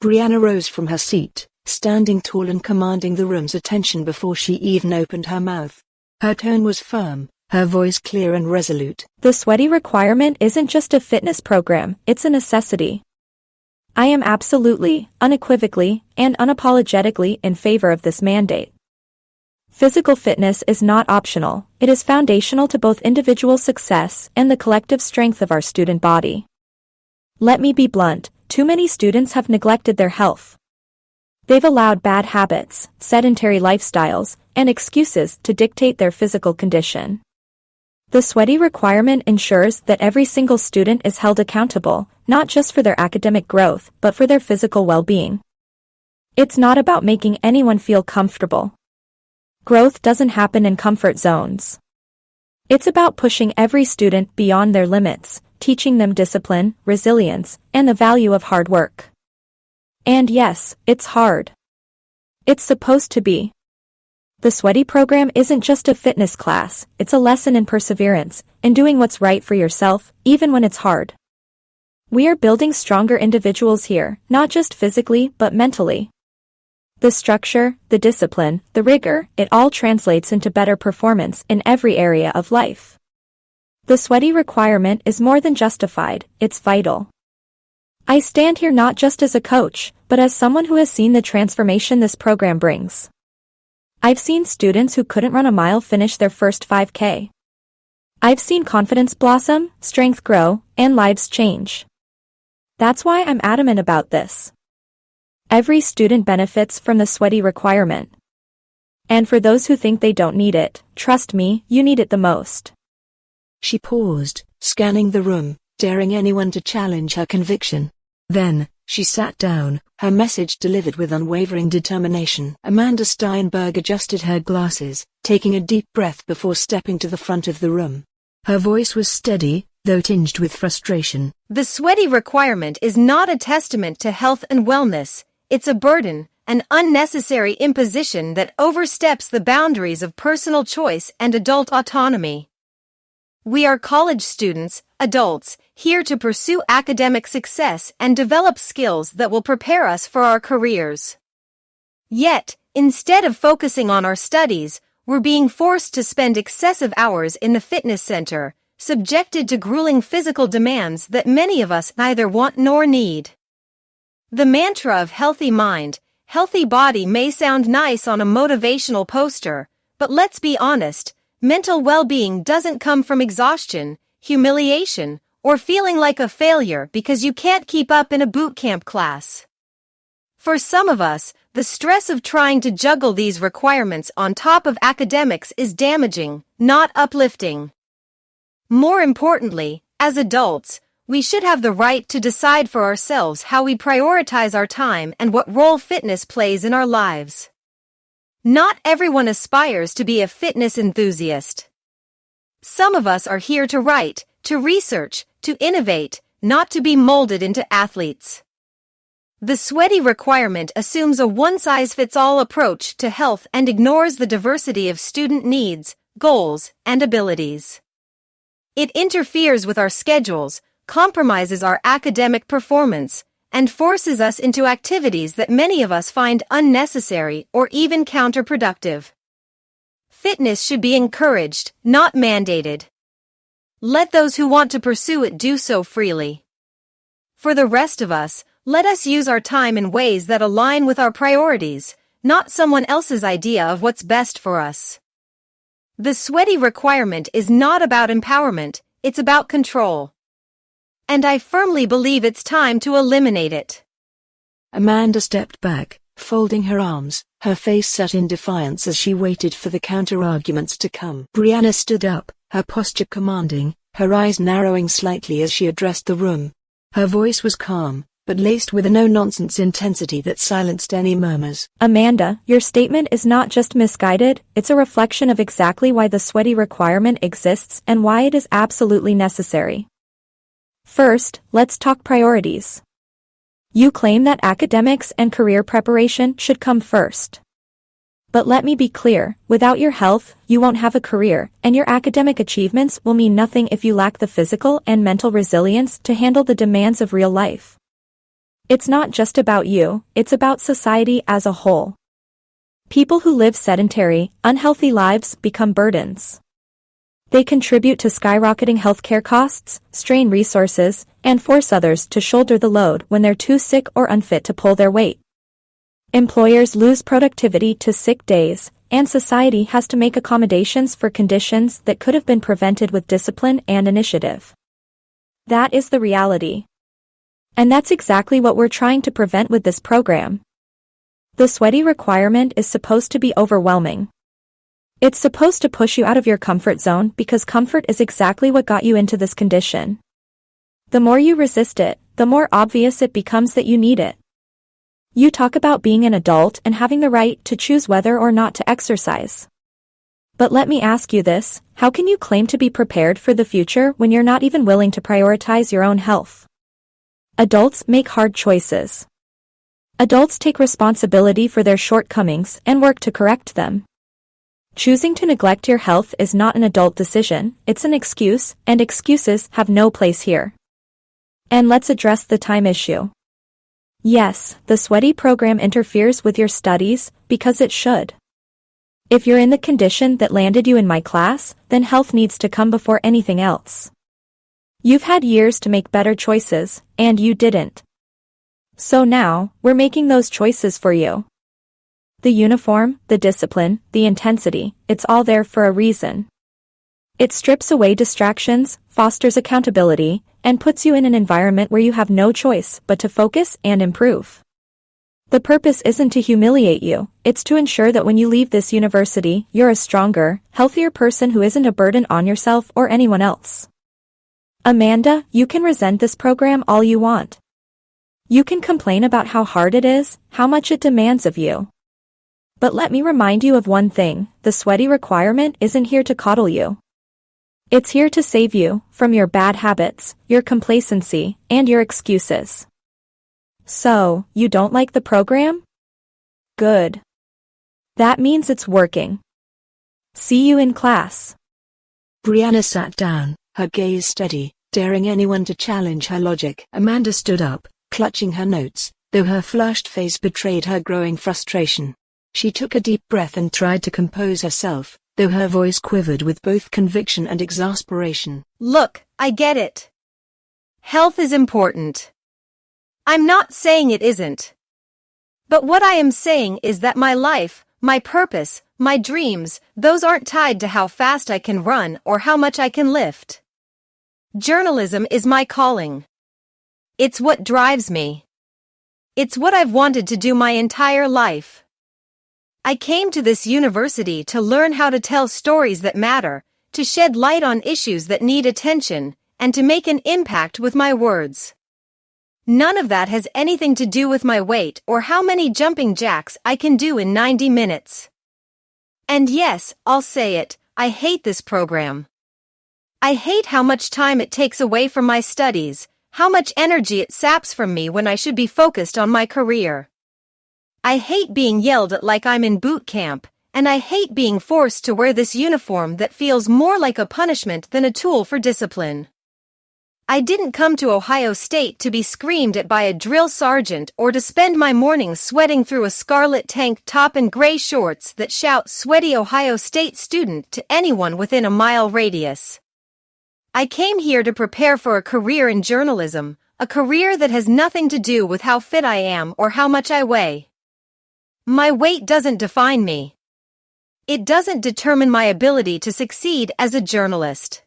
Brianna rose from her seat, standing tall and commanding the room's attention before she even opened her mouth. Her tone was firm, her voice clear and resolute. The sweaty requirement isn't just a fitness program, it's a necessity. I am absolutely, unequivocally, and unapologetically in favor of this mandate. Physical fitness is not optional, it is foundational to both individual success and the collective strength of our student body. Let me be blunt, too many students have neglected their health. They've allowed bad habits, sedentary lifestyles, and excuses to dictate their physical condition. The sweaty requirement ensures that every single student is held accountable, not just for their academic growth, but for their physical well-being. It's not about making anyone feel comfortable. Growth doesn't happen in comfort zones. It's about pushing every student beyond their limits, teaching them discipline, resilience, and the value of hard work. And yes, it's hard. It's supposed to be. The sweaty program isn't just a fitness class, it's a lesson in perseverance, in doing what's right for yourself, even when it's hard. We are building stronger individuals here, not just physically, but mentally. The structure, the discipline, the rigor, it all translates into better performance in every area of life. The sweaty requirement is more than justified, it's vital. I stand here not just as a coach, but as someone who has seen the transformation this program brings. I've seen students who couldn't run a mile finish their first 5K. I've seen confidence blossom, strength grow, and lives change. That's why I'm adamant about this. Every student benefits from the sweaty requirement. And for those who think they don't need it, trust me, you need it the most. She paused, scanning the room, daring anyone to challenge her conviction. Then, she sat down, her message delivered with unwavering determination. Amanda Steinberg adjusted her glasses, taking a deep breath before stepping to the front of the room. Her voice was steady, though tinged with frustration. The sweaty requirement is not a testament to health and wellness, it's a burden, an unnecessary imposition that oversteps the boundaries of personal choice and adult autonomy. We are college students, adults, here to pursue academic success and develop skills that will prepare us for our careers. Yet, instead of focusing on our studies, we're being forced to spend excessive hours in the fitness center, subjected to grueling physical demands that many of us neither want nor need. The mantra of healthy mind, healthy body may sound nice on a motivational poster, but let's be honest, mental well-being doesn't come from exhaustion, humiliation, or feeling like a failure because you can't keep up in a boot camp class. For some of us, the stress of trying to juggle these requirements on top of academics is damaging, not uplifting. More importantly, as adults, we should have the right to decide for ourselves how we prioritize our time and what role fitness plays in our lives. Not everyone aspires to be a fitness enthusiast. Some of us are here to write, to research, to innovate, not to be molded into athletes. The sweaty requirement assumes a one-size-fits-all approach to health and ignores the diversity of student needs, goals, and abilities. It interferes with our schedules, compromises our academic performance, and forces us into activities that many of us find unnecessary or even counterproductive. Fitness should be encouraged, not mandated. Let those who want to pursue it do so freely. For the rest of us, let us use our time in ways that align with our priorities, not someone else's idea of what's best for us. The sweaty requirement is not about empowerment, it's about control. And I firmly believe it's time to eliminate it. Amanda stepped back, folding her arms, her face set in defiance as she waited for the counter-arguments to come. Brianna stood up, her posture commanding, her eyes narrowing slightly as she addressed the room. Her voice was calm, but laced with a no-nonsense intensity that silenced any murmurs. Amanda, your statement is not just misguided, it's a reflection of exactly why the sweaty requirement exists and why it is absolutely necessary. First, let's talk priorities. You claim that academics and career preparation should come first. But let me be clear, without your health, you won't have a career, and your academic achievements will mean nothing if you lack the physical and mental resilience to handle the demands of real life. It's not just about you, it's about society as a whole. People who live sedentary, unhealthy lives become burdens. They contribute to skyrocketing healthcare costs, strain resources, and force others to shoulder the load when they're too sick or unfit to pull their weight. Employers lose productivity to sick days, and society has to make accommodations for conditions that could have been prevented with discipline and initiative. That is the reality. And that's exactly what we're trying to prevent with this program. The sweaty requirement is supposed to be overwhelming. It's supposed to push you out of your comfort zone because comfort is exactly what got you into this condition. The more you resist it, the more obvious it becomes that you need it. You talk about being an adult and having the right to choose whether or not to exercise. But let me ask you this, how can you claim to be prepared for the future when you're not even willing to prioritize your own health? Adults make hard choices. Adults take responsibility for their shortcomings and work to correct them. Choosing to neglect your health is not an adult decision, it's an excuse, and excuses have no place here. And let's address the time issue. Yes, the sweaty program interferes with your studies, because it should. If you're in the condition that landed you in my class, then health needs to come before anything else. You've had years to make better choices, and you didn't. So now, we're making those choices for you. The uniform, the discipline, the intensity, it's all there for a reason. It strips away distractions, fosters accountability, and puts you in an environment where you have no choice but to focus and improve. The purpose isn't to humiliate you, it's to ensure that when you leave this university, you're a stronger, healthier person who isn't a burden on yourself or anyone else. Amanda, you can resent this program all you want. You can complain about how hard it is, how much it demands of you. But let me remind you of one thing, the sweaty requirement isn't here to coddle you. It's here to save you from your bad habits, your complacency, and your excuses. So, you don't like the program? Good. That means it's working. See you in class. Brianna sat down, her gaze steady, daring anyone to challenge her logic. Amanda stood up, clutching her notes, though her flushed face betrayed her growing frustration. She took a deep breath and tried to compose herself, though her voice quivered with both conviction and exasperation. Look, I get it. Health is important. I'm not saying it isn't. But what I am saying is that my life, my purpose, my dreams, those aren't tied to how fast I can run or how much I can lift. Journalism is my calling. It's what drives me. It's what I've wanted to do my entire life. I came to this university to learn how to tell stories that matter, to shed light on issues that need attention, and to make an impact with my words. None of that has anything to do with my weight or how many jumping jacks I can do in 90 minutes. And yes, I'll say it, I hate this program. I hate how much time it takes away from my studies, how much energy it saps from me when I should be focused on my career. I hate being yelled at like I'm in boot camp, and I hate being forced to wear this uniform that feels more like a punishment than a tool for discipline. I didn't come to Ohio State to be screamed at by a drill sergeant or to spend my mornings sweating through a scarlet tank top and gray shorts that shout "Sweaty Ohio State student" to anyone within a mile radius. I came here to prepare for a career in journalism, a career that has nothing to do with how fit I am or how much I weigh. My weight doesn't define me. It doesn't determine my ability to succeed as a journalist.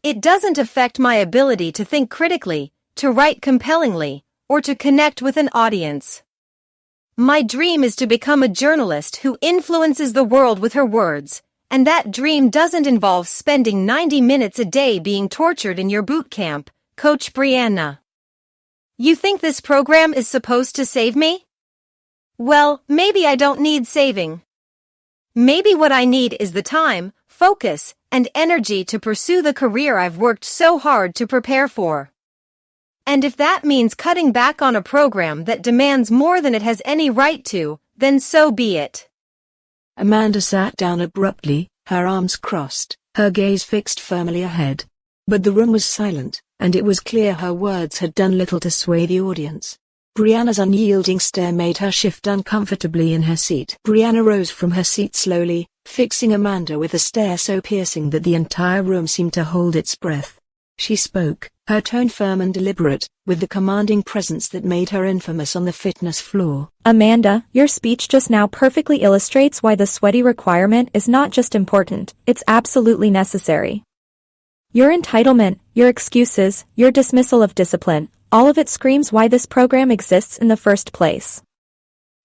It doesn't affect my ability to think critically, to write compellingly, or to connect with an audience. My dream is to become a journalist who influences the world with her words, and that dream doesn't involve spending 90 minutes a day being tortured in your boot camp, Coach Brianna. You think this program is supposed to save me? Well, maybe I don't need saving. Maybe what I need is the time, focus, and energy to pursue the career I've worked so hard to prepare for. And if that means cutting back on a program that demands more than it has any right to, then so be it. Amanda sat down abruptly, her arms crossed, her gaze fixed firmly ahead. But the room was silent, and it was clear her words had done little to sway the audience. Brianna's unyielding stare made her shift uncomfortably in her seat. Brianna rose from her seat slowly, fixing Amanda with a stare so piercing that the entire room seemed to hold its breath. She spoke, her tone firm and deliberate, with the commanding presence that made her infamous on the fitness floor. Amanda, your speech just now perfectly illustrates why the sweaty requirement is not just important, it's absolutely necessary. Your entitlement, your excuses, your dismissal of discipline, all of it screams why this program exists in the first place.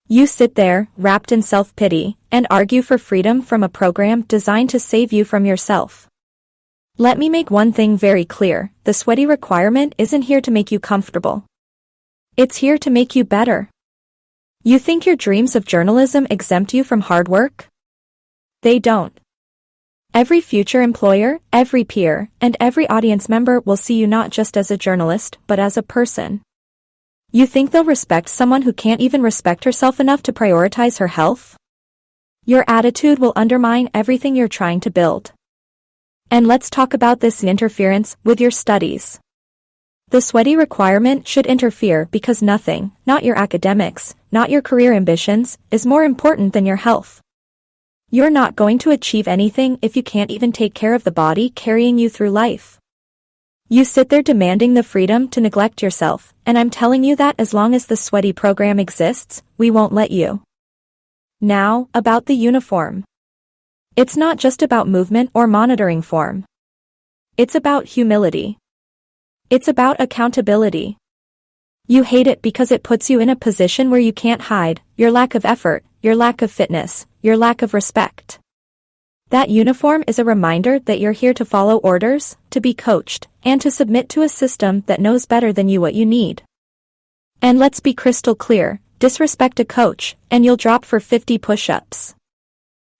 You sit there, wrapped in self-pity, and argue for freedom from a program designed to save you from yourself. Let me make one thing very clear, the sweaty requirement isn't here to make you comfortable. It's here to make you better. You think your dreams of journalism exempt you from hard work? They don't. Every future employer, every peer, and every audience member will see you not just as a journalist, but as a person. You think they'll respect someone who can't even respect herself enough to prioritize her health? Your attitude will undermine everything you're trying to build. And let's talk about this interference with your studies. The sweaty requirement should interfere because nothing, not your academics, not your career ambitions, is more important than your health. You're not going to achieve anything if you can't even take care of the body carrying you through life. You sit there demanding the freedom to neglect yourself, and I'm telling you that as long as the sweaty program exists, we won't let you. Now, about the uniform. It's not just about movement or monitoring form. It's about humility. It's about accountability. You hate it because it puts you in a position where you can't hide your lack of effort, your lack of fitness, your lack of respect. That uniform is a reminder that you're here to follow orders, to be coached, and to submit to a system that knows better than you what you need. And let's be crystal clear, disrespect a coach, and you'll drop for 50 push-ups.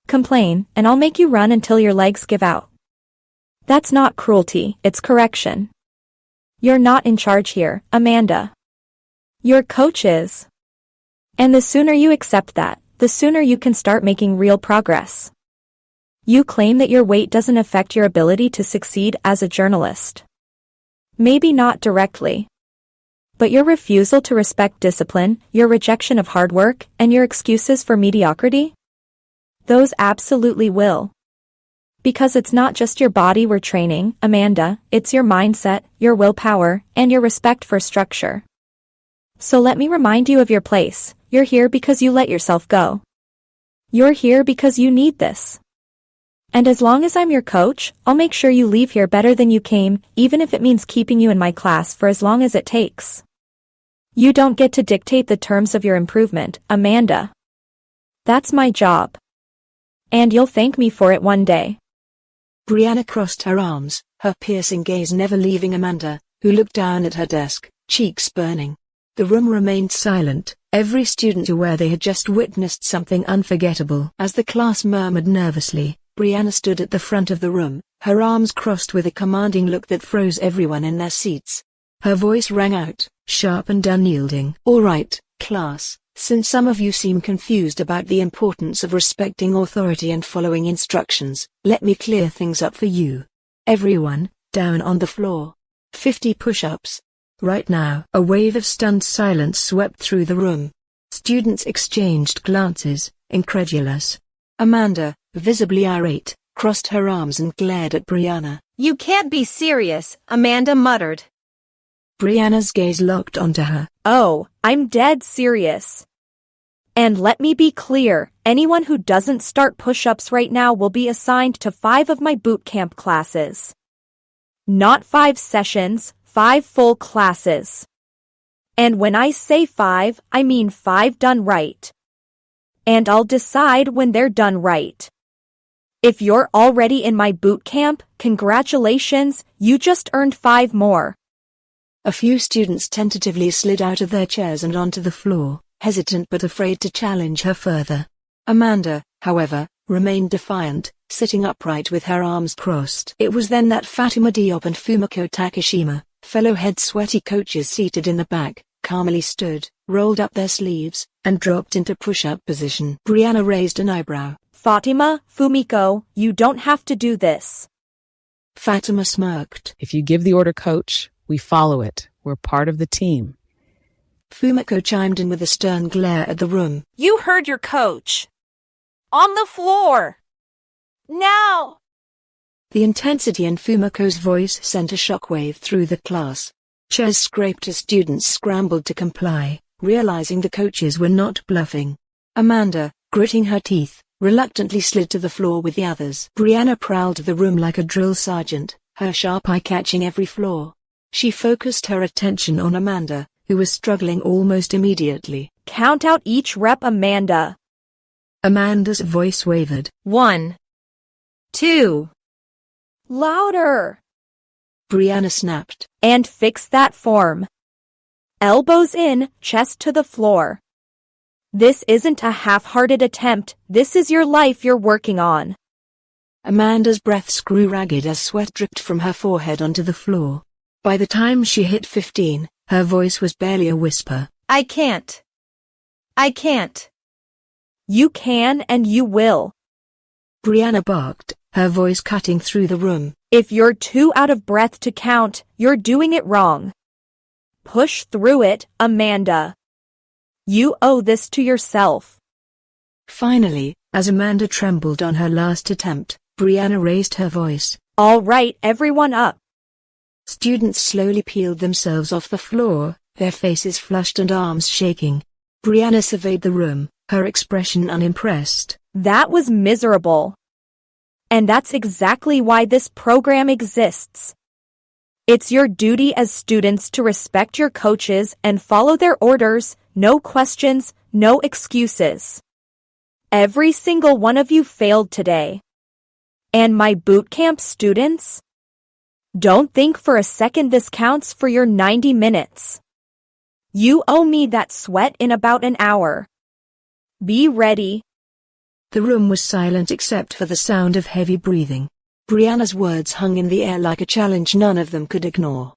Complain, and I'll make you run until your legs give out. That's not cruelty, it's correction. You're not in charge here, Amanda. Your coach is. And the sooner you accept that, the sooner you can start making real progress. You claim that your weight doesn't affect your ability to succeed as a journalist. Maybe not directly. But your refusal to respect discipline, your rejection of hard work, and your excuses for mediocrity? Those absolutely will. Because it's not just your body we're training, Amanda, it's your mindset, your willpower, and your respect for structure. So let me remind you of your place. You're here because you let yourself go. You're here because you need this. And as long as I'm your coach, I'll make sure you leave here better than you came, even if it means keeping you in my class for as long as it takes. You don't get to dictate the terms of your improvement, Amanda. That's my job. And you'll thank me for it one day. Brianna crossed her arms, her piercing gaze never leaving Amanda, who looked down at her desk, cheeks burning. The room remained silent, every student aware they had just witnessed something unforgettable. As the class murmured nervously, Brianna stood at the front of the room, her arms crossed with a commanding look that froze everyone in their seats. Her voice rang out, sharp and unyielding. "All right, class, since some of you seem confused about the importance of respecting authority and following instructions, let me clear things up for you. Everyone, down on the floor. 50 push-ups. Right now." A wave of stunned silence swept through the room. Students exchanged glances, incredulous. Amanda, visibly irate, crossed her arms and glared at Brianna. You can't be serious, Amanda muttered. Brianna's gaze locked onto her. Oh, I'm dead serious. And let me be clear, anyone who doesn't start push-ups right now will be assigned to 5 of my boot camp classes. Not 5 sessions, 5 full classes. And when I say 5, I mean 5 done right. And I'll decide when they're done right. If you're already in my boot camp, congratulations, you just earned 5 more. A few students tentatively slid out of their chairs and onto the floor, hesitant but afraid to challenge her further. Amanda, however, remained defiant, sitting upright with her arms crossed. It was then that Fatima Diop and Fumiko Takashima, fellow head sweaty coaches seated in the back, calmly stood, rolled up their sleeves, and dropped into push-up position. Brianna raised an eyebrow. Fatima, Fumiko, you don't have to do this. Fatima smirked. If you give the order, coach, we follow it. We're part of the team. Fumiko chimed in with a stern glare at the room. You heard your coach. On the floor. Now! The intensity in Fumiko's voice sent a shockwave through the class. Chairs scraped as students scrambled to comply, realizing the coaches were not bluffing. Amanda, gritting her teeth, reluctantly slid to the floor with the others. Brianna prowled the room like a drill sergeant, her sharp eye catching every flaw. She focused her attention on Amanda, who was struggling almost immediately. Count out each rep, Amanda. Amanda's voice wavered. 1, 2. Louder. Brianna snapped. And fix that form. Elbows in, chest to the floor. This isn't a half-hearted attempt, this is your life you're working on. Amanda's breaths grew ragged as sweat dripped from her forehead onto the floor. By the time she hit 15, her voice was barely a whisper. I can't. I can't. You can and you will. Brianna barked, her voice cutting through the room. If you're too out of breath to count, you're doing it wrong. Push through it, Amanda. You owe this to yourself. Finally, as Amanda trembled on her last attempt, Brianna raised her voice. All right, everyone up. Students slowly peeled themselves off the floor, their faces flushed and arms shaking. Brianna surveyed the room, her expression unimpressed. That was miserable. And that's exactly why this program exists. It's your duty as students to respect your coaches and follow their orders, no questions, no excuses. Every single one of you failed today. And my bootcamp students? Don't think for a second this counts for your 90 minutes. You owe me that sweat in about an hour. Be ready. The room was silent except for the sound of heavy breathing. Brianna's words hung in the air like a challenge none of them could ignore.